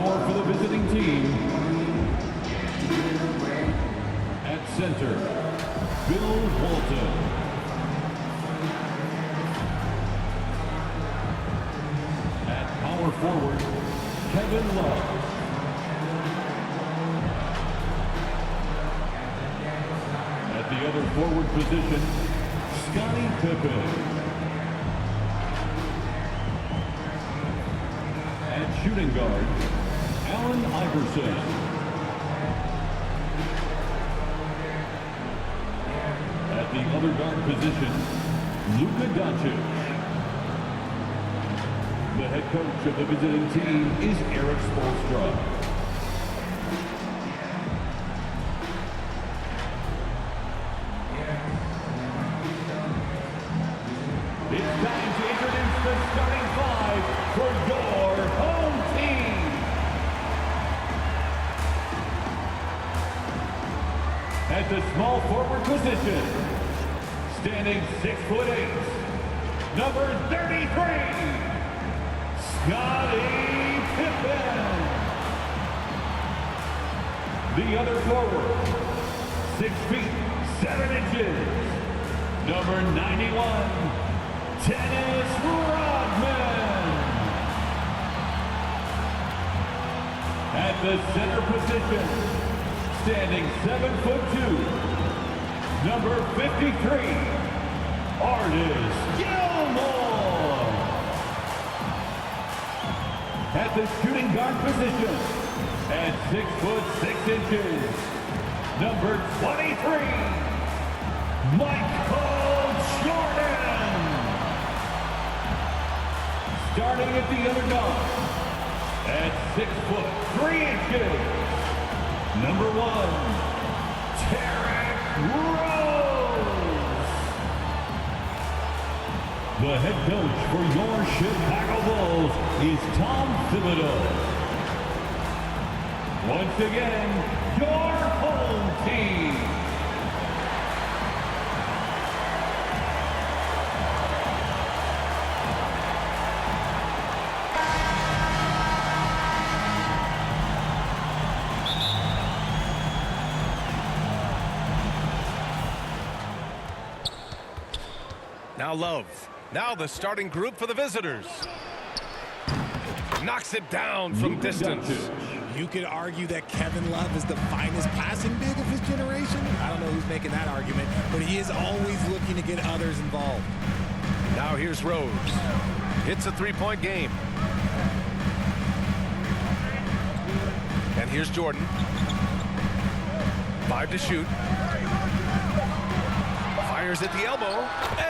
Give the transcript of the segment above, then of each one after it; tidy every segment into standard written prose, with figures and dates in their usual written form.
score for the visiting team. At center, Bill Walton. At power forward, Kevin Love. At the other forward position, Scottie Pippen. At shooting guard, Allen Iverson. At the other guard position, Luka Doncic. The head coach of the visiting team is Eric Spoelstra. It's time to introduce the starting five for your home team. At the small forward position, standing 6'8", number 33, Scottie Pippen. The other forward, 6 feet 7 inches, number 91, Dennis Rodman. At the center position, standing 7'2", number 53, Artis Gilmore. At the shooting guard position, at 6'6", number 23, Michael Jordan. Starting at the other guard, at 6'3", number 1, Derrick Rose. The head coach for your Chicago Bulls is Tom Thibodeau. Once again, your home team. Now Love. Now the starting group for the visitors. Knocks it down from distance. You could argue that Kevin Love is the finest passing big of his generation. I don't know who's making that argument, but he is always looking to get others involved. Now here's Rose. It's a three-point game. And here's Jordan. 5 to shoot. Fires at the elbow,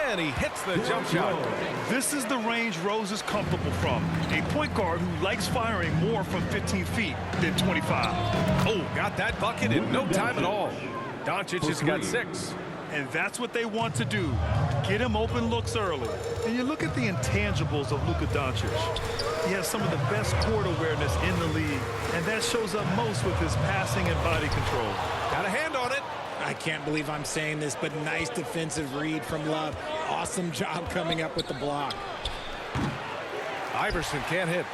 and he hits the jump shot. This is the range Rose is comfortable from. A point guard who likes firing more from 15 feet than 25. Oh, got that bucket in no time at all. Doncic has got 6. And that's what they want to do. Get him open looks early. And you look at the intangibles of Luka Doncic. He has some of the best court awareness in the league, and that shows up most with his passing and body control. Got a hand on it. I can't believe I'm saying this, but nice defensive read from Love. Awesome job coming up with the block. Iverson can't hit.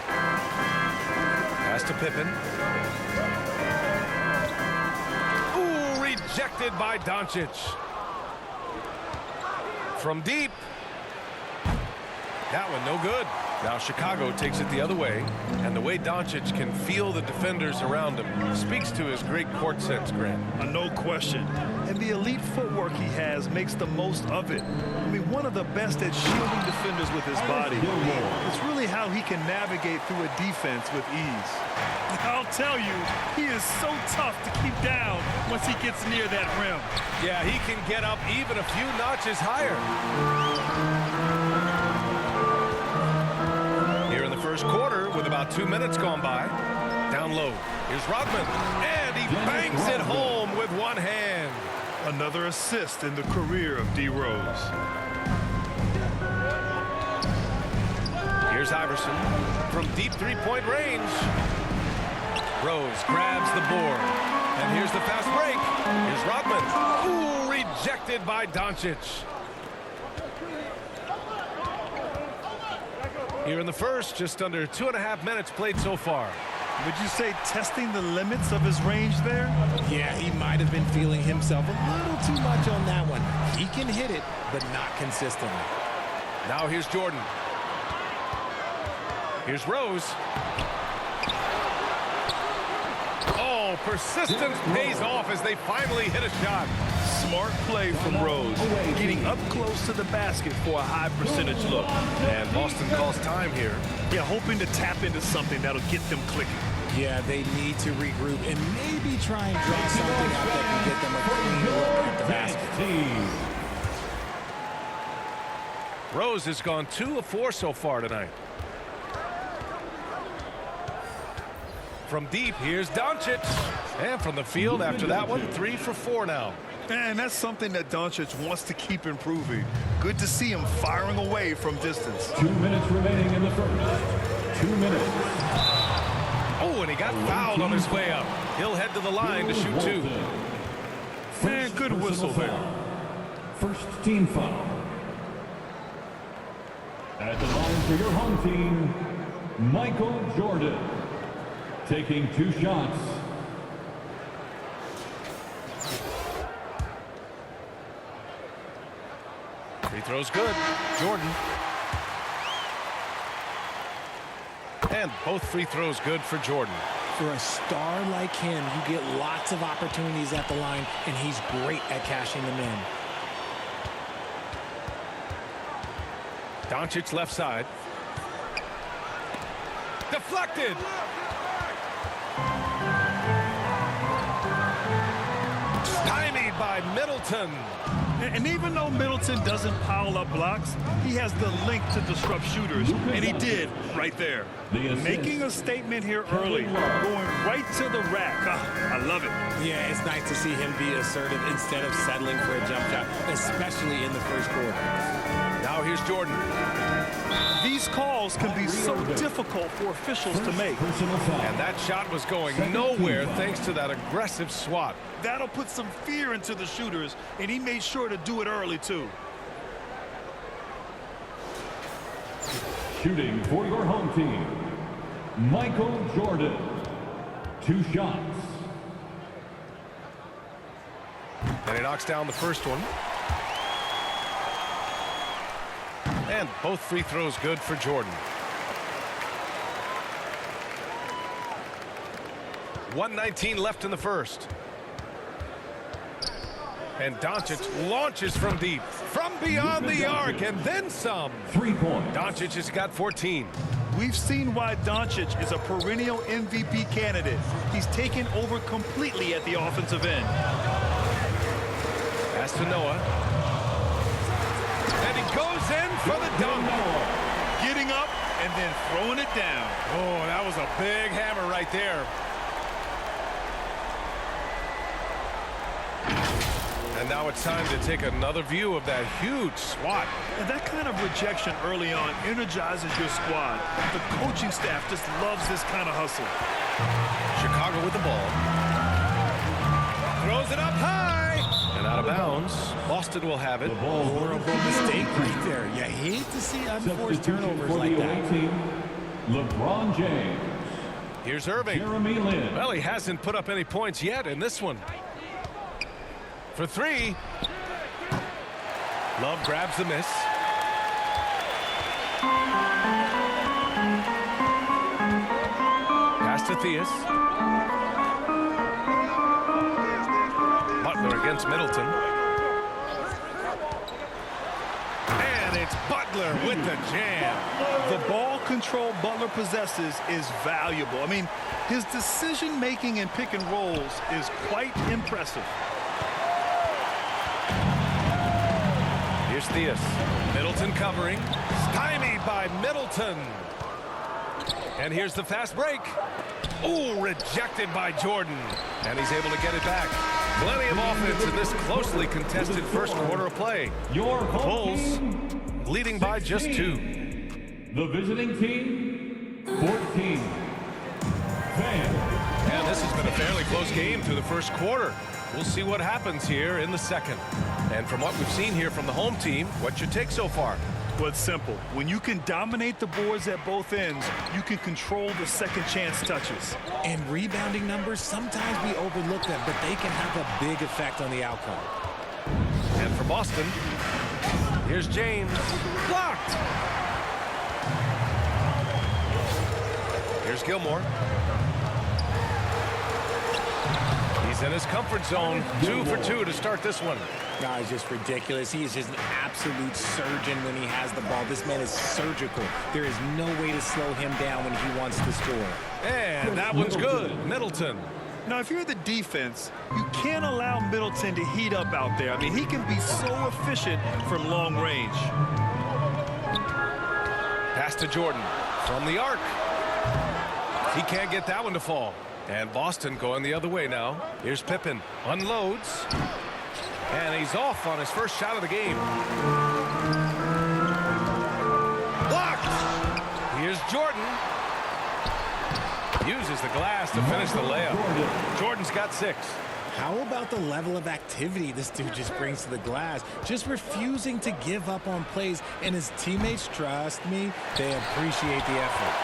Pass to Pippen. Ooh, rejected by Doncic. From deep. That one no good. Now Chicago takes it the other way, and the way Doncic can feel the defenders around him speaks to his great court sense, Grant. No question. And the elite footwork he has makes the most of it. I mean, one of the best at shielding defenders with his body. It's really how he can navigate through a defense with ease. I'll tell you, he is so tough to keep down once he gets near that rim. Yeah, he can get up even a few notches higher. Here in the first quarter, with about 2 minutes gone by, down low. Here's Rodman, and he bangs it home with one hand. Another assist in the career of D. Rose. Here's Iverson from deep three-point range. Rose grabs the board, and here's the fast break. Here's Rodman. Ooh, rejected by Doncic. Here in the first, just under 2.5 minutes played so far. Would you say testing the limits of his range there? Yeah, he might have been feeling himself a little too much on that one. He can hit it, but not consistently. Now here's Jordan. Here's Rose. Oh, persistence pays off as they finally hit a shot. Smart play from Rose, getting up close to the basket for a high percentage look. And Boston calls time here. Yeah, hoping to tap into something that'll get them clicking. Yeah, they need to regroup and maybe try and draw something out that can get them a clean look at the basket. Rose has gone 2 of 4 so far tonight. From deep, here's Doncic. And from the field after that one, 3 for 4 now. And that's something that Doncic wants to keep improving. Good to see him firing away from distance. 2 minutes remaining in the first. 2 minutes. Oh, and he got fouled on his way up. He'll head to the line to shoot 2. And good whistle there. First team foul. At the line for your home team, Michael Jordan. Taking 2 shots. Free throw's good. Jordan. And both free throws good for Jordan. For a star like him, you get lots of opportunities at the line, and he's great at cashing them in. Doncic left side. Deflected. Stymied by Middleton. And even though Middleton doesn't pile up blocks, he has the length to disrupt shooters, and he did right there. Making a statement here early, going right to the rack. I love it. Yeah, it's nice to see him be assertive instead of settling for a jump shot, especially in the first quarter. Now here's Jordan. These calls can be so difficult for officials to make. And that shot was going nowhere thanks to that aggressive swat. That'll put some fear into the shooters, and he made sure to do it early, too. Shooting for your home team, Michael Jordan. 2 shots. And he knocks down the first one. And both free throws good for Jordan. 1:19 left in the first. And Doncic launches from deep, from beyond the arc, and then some. 3 points. Doncic has got 14. We've seen why Doncic is a perennial MVP candidate. He's taken over completely at the offensive end. Pass to Noah. And he goes in for the dunk. Getting up and then throwing it down. Oh, that was a big hammer right there. And now it's time to take another view of that huge swat. And that kind of rejection early on energizes your squad. The coaching staff just loves this kind of hustle. Chicago with the ball. Throws it up high. And out of bounds. Boston will have it. Horrible mistake right there. You hate to see unforced turnovers for like the that. away team, LeBron James. Here's Irving. Jeremy Lin. Well, he hasn't put up any points yet in this one. For 3. Love grabs the miss. Pass to Theus. Butler against Middleton. And it's Butler with the jam. The ball control Butler possesses is valuable. I mean, his decision-making in pick and rolls is quite impressive. Here's Theus. Middleton covering. Stymied by Middleton. And here's the fast break. Ooh, rejected by Jordan. And he's able to get it back. Plenty of offense in this closely contested first quarter of play. Your The home Bulls team, leading by just 2. The visiting team, 14. Fan. And this has been a fairly close game through the first quarter. We'll see what happens here in the second. And from what we've seen here from the home team, what's your take so far? Well, it's simple. When you can dominate the boards at both ends, you can control the second chance touches. And rebounding numbers, sometimes we overlook them, but they can have a big effect on the outcome. And for Boston, here's James. Blocked. Here's Gilmore. He's in his comfort zone. 2 for 2 to start this one. God, it's just ridiculous. He is just an absolute surgeon when he has the ball. This man is surgical. There is no way to slow him down when he wants to score. And that one's good. Middleton. Now, if you're the defense, you can't allow Middleton to heat up out there. I mean, he can be so efficient from long range. Pass to Jordan from the arc. He can't get that one to fall. And Boston going the other way now. Here's Pippen. Unloads. And he's off on his first shot of the game. Blocked. Here's Jordan. Uses the glass to finish the layup. Jordan's got 6. How about the level of activity this dude just brings to the glass? Just refusing to give up on plays, and his teammates, trust me, they appreciate the effort.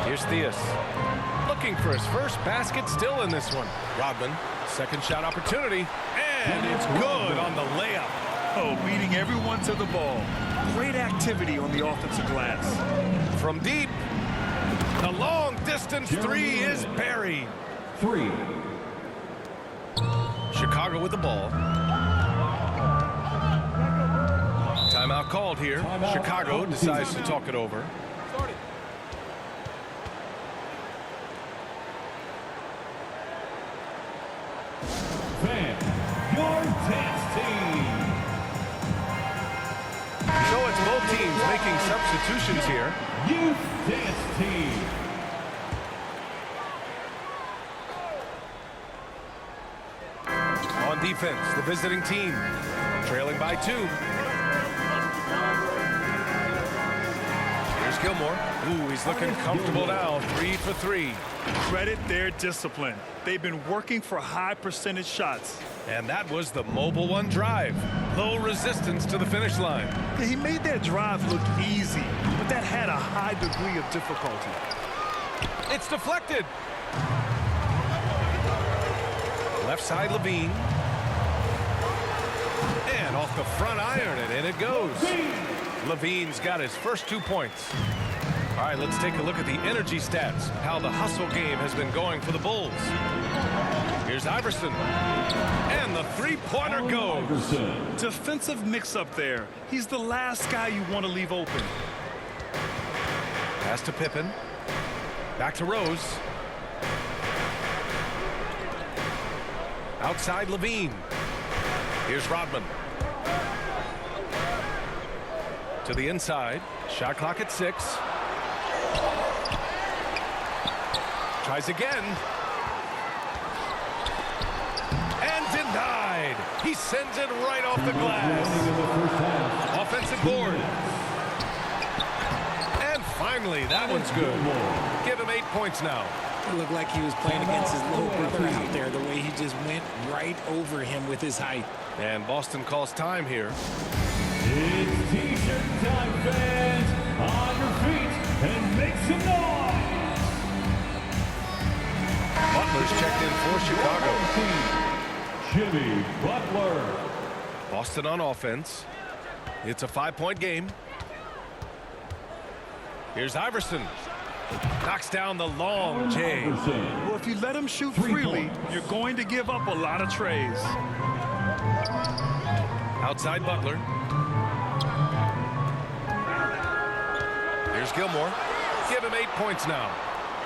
Here's Theus. Looking for his first basket, still in this one. Rodman, second shot opportunity, and it's good on the layup. Oh, beating everyone to the ball. Great activity on the offensive glass. From deep, the long distance 3 is buried. 3. Chicago with the ball. Timeout called here. Chicago decides to talk it over. Your dance team. So it's both teams making substitutions here. Youth dance team. On defense, the visiting team trailing by 2. Here's Gilmore. Ooh, he's looking comfortable now. 3 for 3. Credit their discipline. They've been working for high percentage shots. And that was the mobile one drive. Low resistance to the finish line. Yeah, he made that drive look easy, but that had a high degree of difficulty. It's deflected. Left side, Levine. And off the front iron, and in it goes. Levine's got his first 2 points. All right, let's take a look at the energy stats, how the hustle game has been going for the Bulls. Here's Iverson. And the three-pointer goes. Defensive mix-up there. He's the last guy you want to leave open. Pass to Pippen. Back to Rose. Outside Levine. Here's Rodman. To the inside. Shot clock at 6. Tries again. And denied. He sends it right off the glass. Offensive board. And finally, that one's good. Give him 8 points now. It looked like he was playing against his little brother out there, the way he just went right over him with his height. And Boston calls time here. It's T-shirt time, fans. On your feet and make some noise. Butler's checked in for Chicago. Jimmy Butler. Boston on offense. It's a 5-point game. Here's Iverson. Knocks down the long J. Well, if you let him shoot freely, you're going to give up a lot of trays. Outside Butler. Here's Gilmore. Give him 8 points now.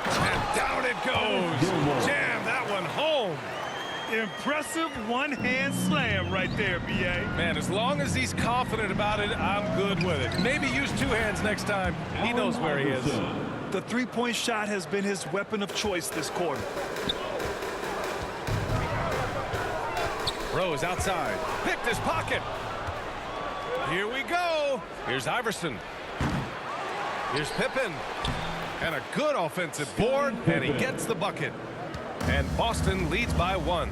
And down it goes. Jam that one home. Impressive one-hand slam right there, B.A. Man, as long as he's confident about it, I'm good with it. Maybe use 2 hands next time. He knows where he is. The three-point shot has been his weapon of choice this quarter. Rose outside. Picked his pocket. Here we go. Here's Iverson. Here's Pippen. And a good offensive board, and he gets the bucket. And Boston leads by 1.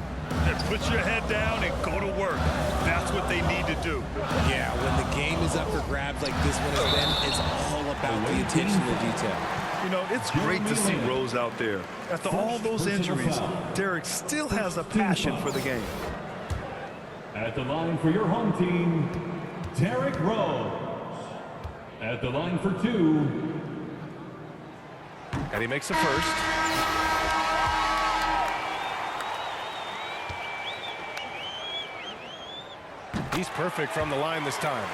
Put your head down and go to work. That's what they need to do. Yeah, when the game is up for grabs like this one has been, it's all about the attention to detail. You know, it's great to see Rose out there. After all those injuries, Derek still has a passion for the game. At the line for your home team, Derek Rose. At the line for 2. And he makes a first. He's perfect from the line this time.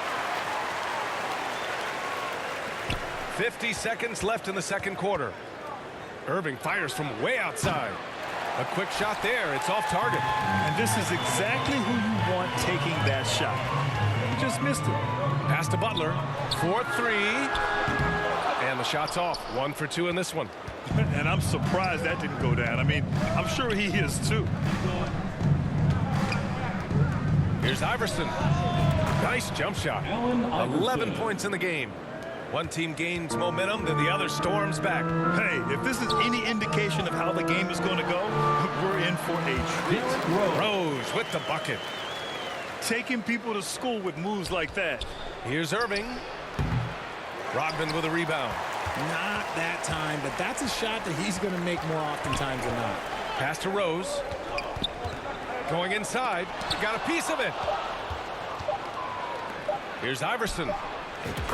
50 seconds left in the second quarter. Irving fires from way outside. A quick shot there. It's off target. And this is exactly who you want taking that shot. He just missed it. Pass to Butler. 4-3. And the shot's off. 1 for 2 in this one. And I'm surprised that didn't go down. I mean, I'm sure he is too. Here's Iverson. Nice jump shot. 11 points in the game. One team gains momentum, then the other storms back. Hey, if this is any indication of how the game is going to go, we're in for a treat. Rose with the bucket. Taking people to school with moves like that. Here's Irving. Rodman with a rebound. Not that time, but that's a shot that he's going to make more oftentimes than not. Pass to Rose. Going inside. Got a piece of it. Here's Iverson.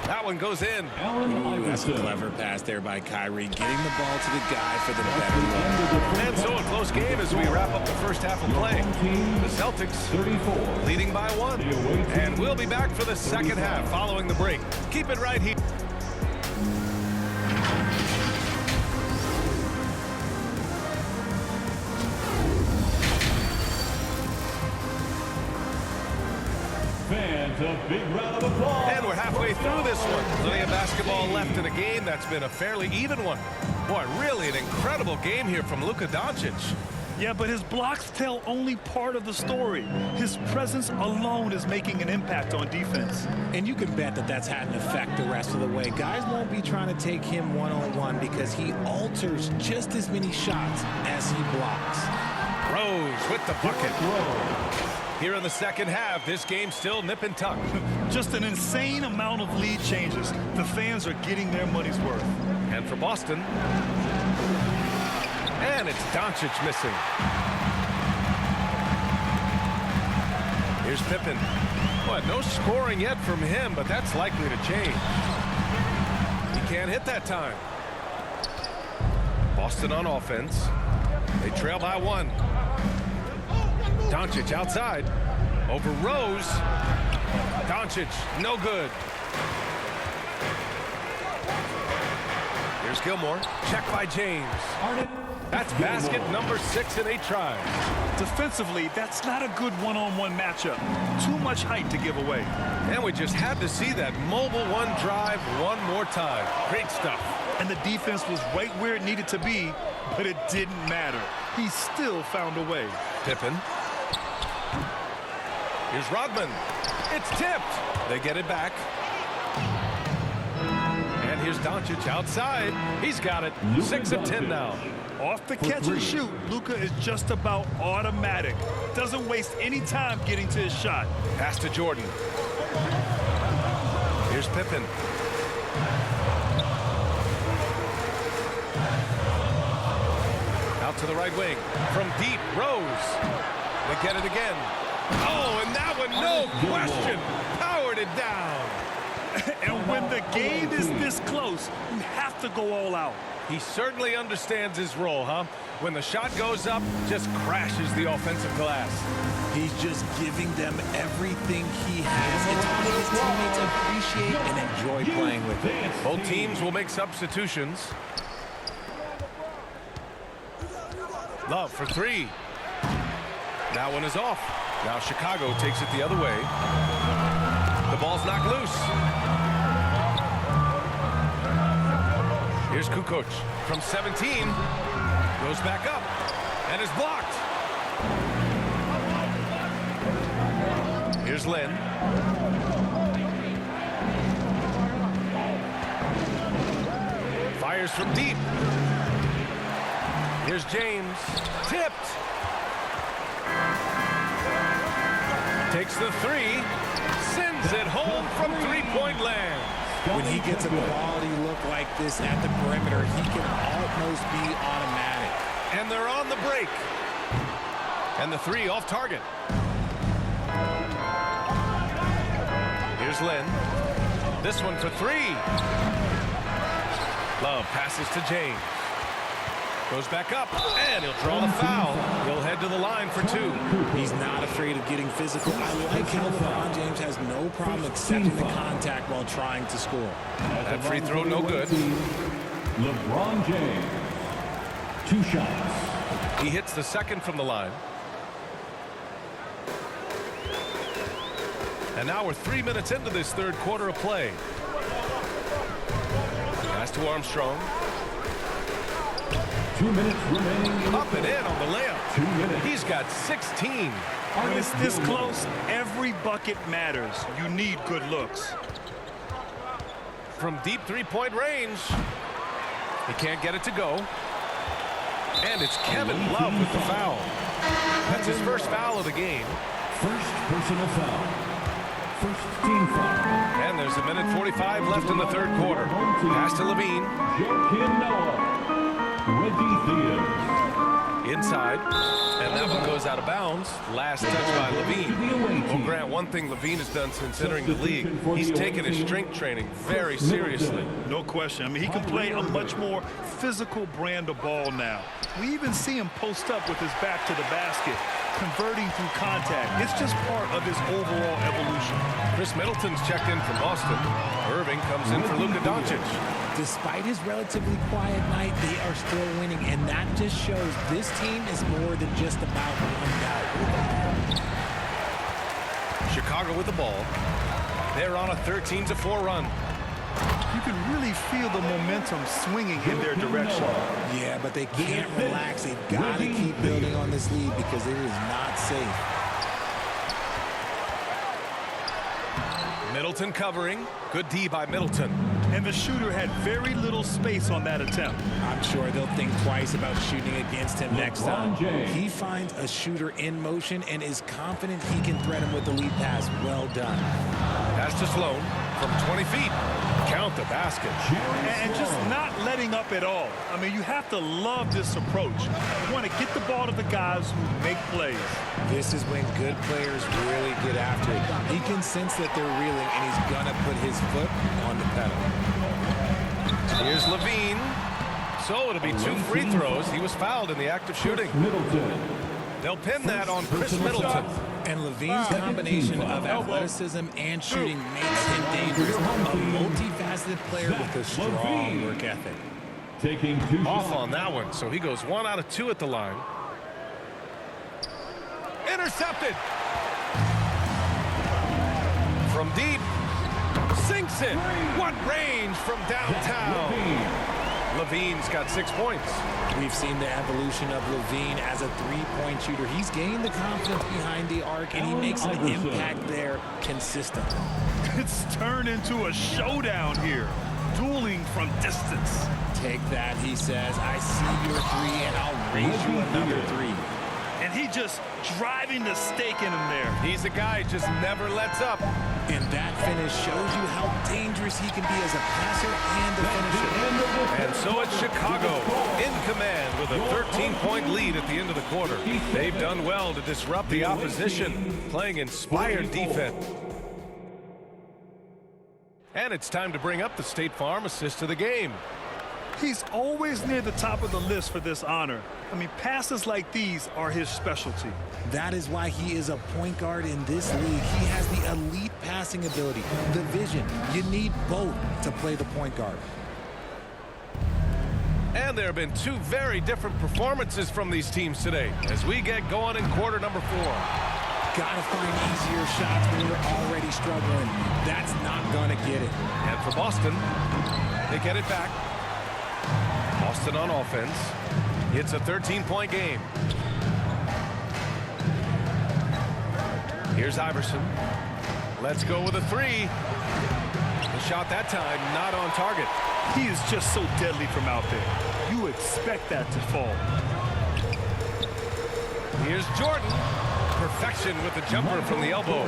That one goes in. Ooh, that's a clever pass there by Kyrie, getting the ball to the guy for the better look. And so a close game as we wrap up the first half of play. The Celtics 34 leading by 1. And we'll be back for the second half following the break. Keep it right here. Fans, a big round of applause. And we're halfway through this one. Plenty of basketball left in a game that's been a fairly even one. Boy, really an incredible game here from Luka Doncic. Yeah, but his blocks tell only part of the story. His presence alone is making an impact on defense. And you can bet that that's had an effect the rest of the way. Guys won't be trying to take him one-on-one because he alters just as many shots as he blocks. Rose with the bucket. Here in the second half, this game's still nip and tuck. Just an insane amount of lead changes. The fans are getting their money's worth. And for Boston. And it's Doncic missing. Here's Pippen. Boy, no scoring yet from him, but that's likely to change. He can't hit that time. Boston on offense. They trail by 1. Doncic outside. Over Rose. Doncic, no good. Here's Gilmore. Check by James. That's basket number 6 in 8 tries. Defensively, that's not a good one-on-one matchup. Too much height to give away. And we just had to see that mobile 1 drive one more time. Great stuff. And the defense was right where it needed to be, but it didn't matter. He still found a way. Pippen. Here's Rodman. It's tipped. They get it back. And here's Doncic outside. He's got it. 6 of 10 now. Off the catch and shoot, Luka is just about automatic. Doesn't waste any time getting to his shot. Pass to Jordan. Here's Pippen. Out to the right wing. From deep, Rose. They get it again. Oh, and that one, no question, powered it down. And when the game is this close, you have to go all out. He certainly understands his role, huh? When the shot goes up, just crashes the offensive glass. He's just giving them everything he has. It's what his teammates appreciate and enjoy playing with it. Both teams will make substitutions. Love for 3. That one is off. Now Chicago takes it the other way. The ball's knocked loose. Here's Kukoc from 17. Goes back up and is blocked. Here's Lynn. Fires from deep. Here's James. Tipped. Takes the three. Sends it home from three-point land. When he gets a quality look like this at the perimeter, he can almost be automatic. And they're on the break. And the three off target. Here's Lynn. This one for three. Love passes to James. Goes back up, and he'll draw the foul. He'll head to the line for two. He's not afraid of getting physical. I like how LeBron James has no problem accepting the contact while trying to score. That free throw no good. LeBron James. 2 shots. He hits the second from the line. And now we're 3 minutes into this third quarter of play. Pass to Armstrong. 2 minutes remaining. Up and in on the layup. 2 minutes. He's got 16. When it's this close, every bucket matters. You need good looks. From deep three-point range. He can't get it to go. And it's Kevin Love with the foul. That's his first foul of the game. First personal foul. First team foul. And there's a minute 45 left in the third quarter. Pass to Levine. Joakim Noah. Reggie Theus. Inside. And that one goes out of bounds. Last touch by Levine. Well, Grant, one thing Levine has done since entering the league, he's taken his strength training very seriously. No question. I mean, he can play a much more physical brand of ball now. We even see him post up with his back to the basket, converting through contact. It's just part of his overall evolution. Chris Middleton's checked in from Boston. Irving comes in for Luka Doncic. Despite his relatively quiet night, they are still winning, and that just shows this team is more than just about one guy. Chicago with the ball. They're on a 13-4 run. You can really feel the momentum swinging in their direction. Yeah, but they can't relax. They've got to keep building on this lead because it is not safe. Middleton covering. Good D by Middleton. And the shooter had very little space on that attempt. I'm sure they'll think twice about shooting against him next time. He finds a shooter in motion and is confident he can threat him with the lead pass. Well done. Pass to Sloan from 20 feet. Count the basket. And just not letting up at all. I mean, you have to love this approach. You want to get the ball to the guys who make plays. This is when good players really get after it. He can sense that they're reeling, and he's going to put his foot on the pedal. Here's Levine. So it'll be 2 free throws. He was fouled in the act of shooting. They'll pin that on Chris Middleton. And Levine's combination of athleticism and shooting makes him dangerous. A multifaceted player with a strong work ethic. Taking 2 Off on that one, so he goes 1 out of 2 at the line. Intercepted. From deep. Sinks it. What range from downtown. Levine's got 6 points. We've seen the evolution of Levine as a three-point shooter. He's gained the confidence behind the arc, and he makes an impact there consistently. It's turned into a showdown here. Dueling from distance. Take that, he says. I see your three, and I'll raise you another 3. And he just driving the stake in him there. He's a guy who just never lets up. And that finish shows you how dangerous he can be as a passer and a finisher. And so it's Chicago in command with a 13-point lead at the end of the quarter. They've done well to disrupt the opposition, playing inspired defense. And it's time to bring up the State Farm assist of the game. He's always near the top of the list for this honor. I mean, passes like these are his specialty. That is why he is a point guard in this league. He has the elite passing ability, the vision. You need both to play the point guard. And there have been 2 very different performances from these teams today as we get going in quarter number 4. Gotta find easier shots when you're already struggling. That's not gonna get it. And for Boston, they get it back. Boston on offense. It's a 13-point game. Here's Iverson. Let's go with a 3. The shot that time not on target. He is just so deadly from out there. You expect that to fall. Here's Jordan. Perfection with the jumper from the elbow.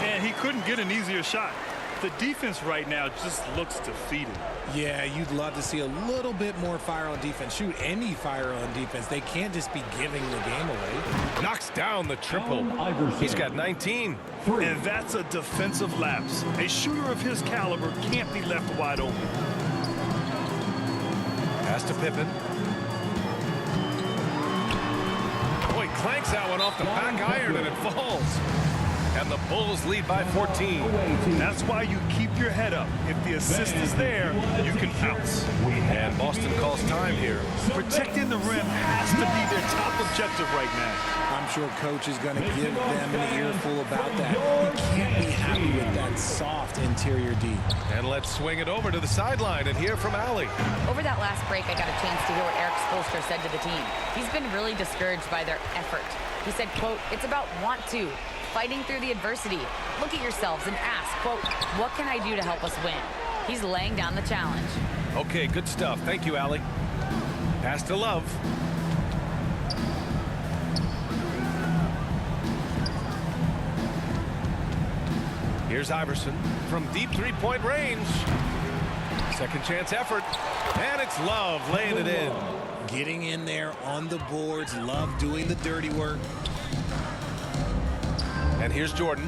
And he couldn't get an easier shot. The defense right now just looks defeated. Yeah, you'd love to see a little bit more fire on defense. Shoot, any fire on defense. They can't just be giving the game away. Knocks down the triple. He's got 19. And that's a defensive lapse. A shooter of his caliber can't be left wide open. Pass to Pippen. Boy, clanks that one off the back iron and it falls. And the Bulls lead by 14. That's why you keep your head up. If the assist is there, you can pounce. And Boston calls time here. Protecting the rim has to be their top objective right now. I'm sure coach is going to give them an earful about that. You can't be happy with that soft interior D. And let's swing it over to the sideline and hear from Allie. Over that last break, I got a chance to hear what Eric Spoelstra said to the team. He's been really discouraged by their effort. He said, quote, "It's about want to. Fighting through the adversity. Look at yourselves and ask, quote, what can I do to help us win?" He's laying down the challenge. Okay, good stuff. Thank you, Allie. Pass to Love. Here's Iverson from deep three-point range. Second chance effort. And it's Love laying it in. Getting in there on the boards. Love doing the dirty work. And here's Jordan.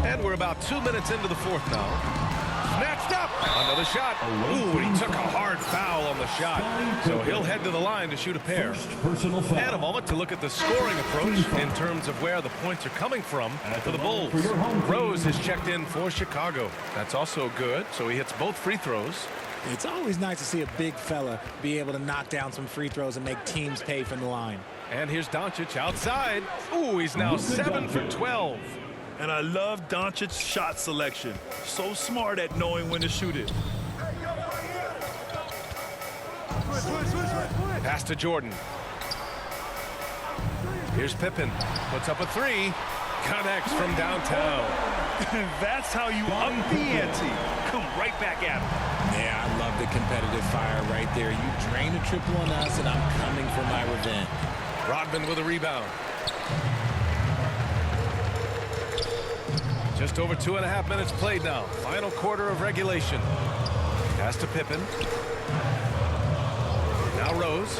And we're about 2 minutes into the fourth now. Snatched up. Another shot. Ooh, he took a hard foul on the shot. So he'll head to the line to shoot a pair. And a moment to look at the scoring approach in terms of where the points are coming from for the Bulls. Rose has checked in for Chicago. That's also good, so he hits both free throws. It's always nice to see a big fella be able to knock down some free throws and make teams pay from the line. And here's Doncic outside. Ooh, he's now 7 for 12. And I love Doncic's shot selection. So smart at knowing when to shoot it. Pass to Jordan. Here's Pippen. Puts up a three. Connects from downtown. And that's how you up the ante. Come right back at him. Yeah, I love the competitive fire right there. You drain a triple on us, and I'm coming for my revenge. Rodman with a rebound. Just over 2.5 minutes played now. Final quarter of regulation. Pass to Pippen. Now Rose.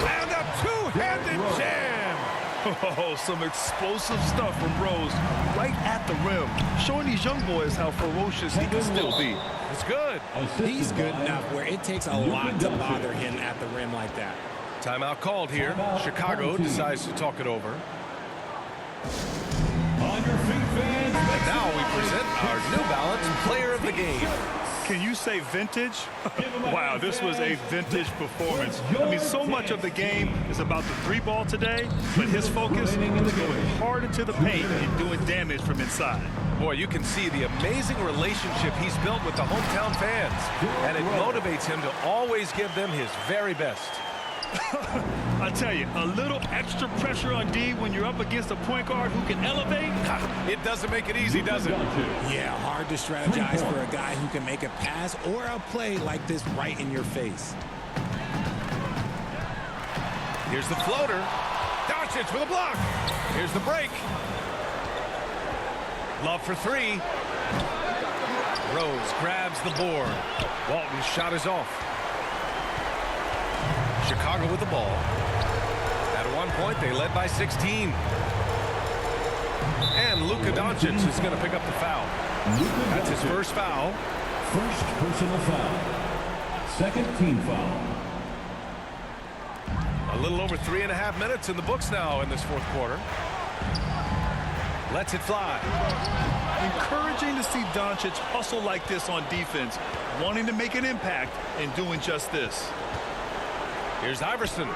And a two-handed jam. Oh, some explosive stuff from Rose right at the rim, showing these young boys how ferocious he can still be. It's good. He's good enough where it takes a lot to bother him at the rim like that. Timeout called here. Chicago decides to talk it over. On your feet, fans. And now we present our New Balance Player of the Game. Can you say vintage? Wow, this was a vintage performance. I mean, so much of the game is about the three ball today, but his focus is going hard into the paint and doing damage from inside. Boy, you can see the amazing relationship he's built with the hometown fans, and it motivates him to always give them his very best. I tell you, a little extra pressure on D when you're up against a point guard who can elevate. It doesn't make it easy, does it? Yeah, hard to strategize for a guy who can make a pass or a play like this right in your face. Here's the floater. Doncic with a block. Here's the break. Love for three. Rose grabs the board. Walton's shot is off. Chicago with the ball. At one point, they led by 16. And Luka Doncic is going to pick up the foul. That's his first foul. First personal foul. Second team foul. A little over 3.5 minutes in the books now in this fourth quarter. Lets it fly. Encouraging to see Doncic hustle like this on defense, wanting to make an impact and doing just this. Here's Iverson.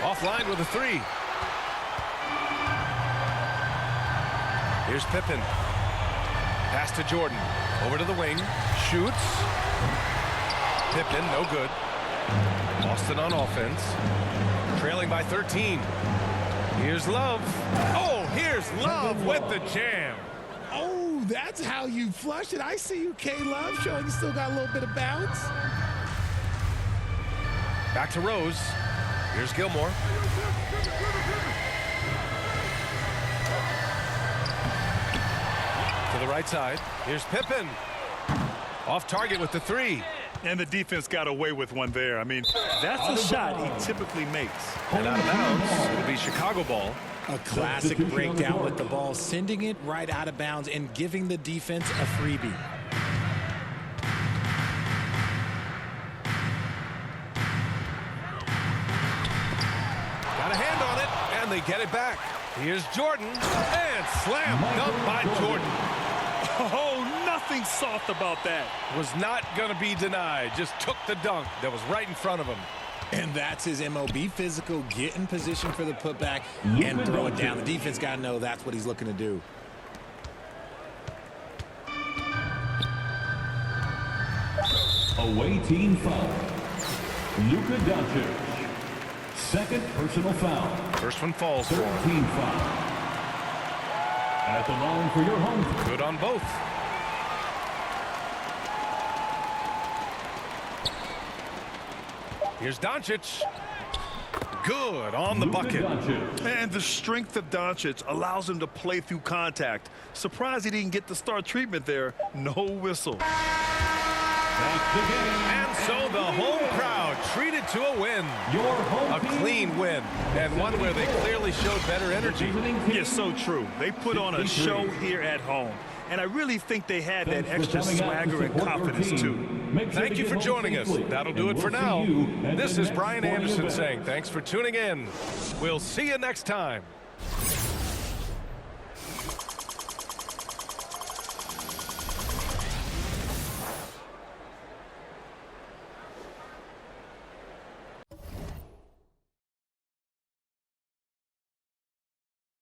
Offline with a three. Here's Pippen. Pass to Jordan. Over to the wing. Shoots. Pippen, no good. Boston on offense. Trailing by 13. Here's Love. Oh, here's Love with the jam. Oh, Ooh, that's how you flush it. I see you, K-Love, showing you still got a little bit of bounce. Back to Rose. Here's Gilmore. To the right side. Here's Pippen. Off target with the three. And the defense got away with one there. I mean, that's a shot he typically makes. And out of bounds. It'll be Chicago ball. A classic breakdown with the ball, sending it right out of bounds and giving the defense a freebie. Got a hand on it, and they get it back. Here's Jordan, and slam dunk by Jordan. Oh, nothing soft about that. Was not going to be denied. Just took the dunk that was right in front of him. And that's his MOB physical, get in position for the putback and throw it down. The defense got to know that's what he's looking to do. Away team foul. Luka Doncic. Second personal foul. First one falls for him. Team foul. At the line for your home team. Good on both. Here's Doncic. Good on the bucket. And the strength of Doncic allows him to play through contact. Surprised he didn't get the star treatment there. No whistle. And so the home crowd treated to a win. A clean win. And one where they clearly showed better energy. Yes, so true. They put on a show here at home. And I really think they had that extra swagger and confidence, too. Thank you for joining us. That'll do it for now. This is Brian Anderson saying thanks for tuning in. We'll see you next time.